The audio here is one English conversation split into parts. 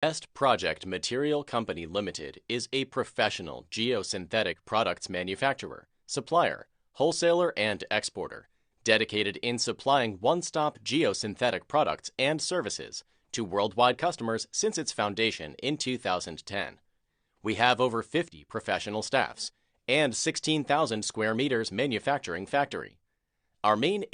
Best Project Material Company Limited is a professional geosynthetic products manufacturer, supplier, wholesaler, and exporter, dedicated in supplying one-stop geosynthetic products and services to worldwide customers since its foundation in 2010. We have over 50 professional staffs and 16,000 square meters manufacturing factory. Our main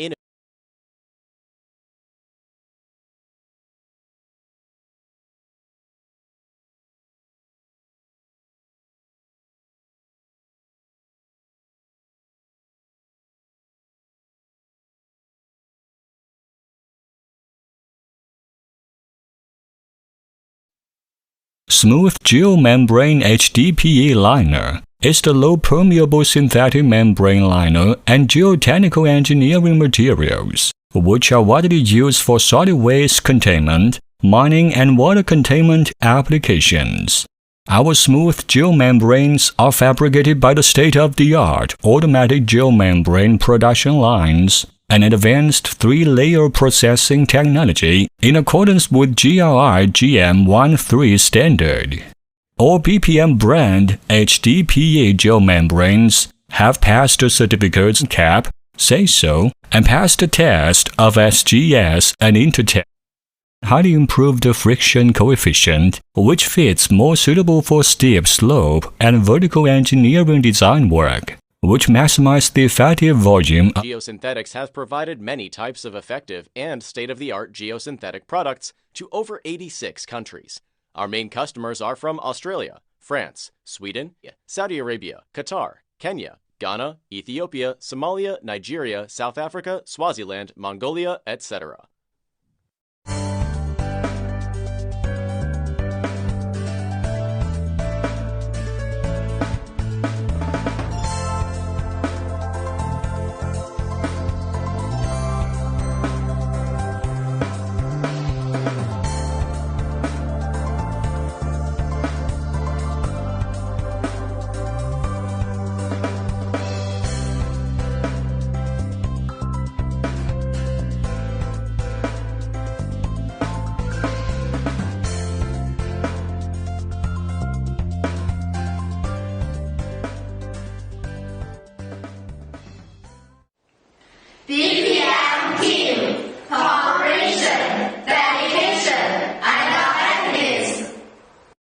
Smooth geomembrane HDPE liner is the low-permeable synthetic membrane liner and geotechnical engineering materials, which are widely used for solid waste containment, mining, and water containment applications. Our smooth geomembranes are fabricated by the state-of-the-art automatic geomembrane production lines, an advanced three-layer processing technology in accordance with GRI GM13 standard. All BPM brand HDPE geomembranes have passed the certificates CAP, Say So, and passed the test of SGS and Intertech. Highly improved friction coefficient, which fits more suitable for steep slope and vertical engineering design work, which maximize the effective volume. Geosynthetics has provided many types of effective and state-of-the-art geosynthetic products to over 86 countries. Our main customers are from Australia, France, Sweden, Saudi Arabia, Qatar, Kenya, Ghana, Ethiopia, Somalia, Nigeria, South Africa, Swaziland, Mongolia, etc.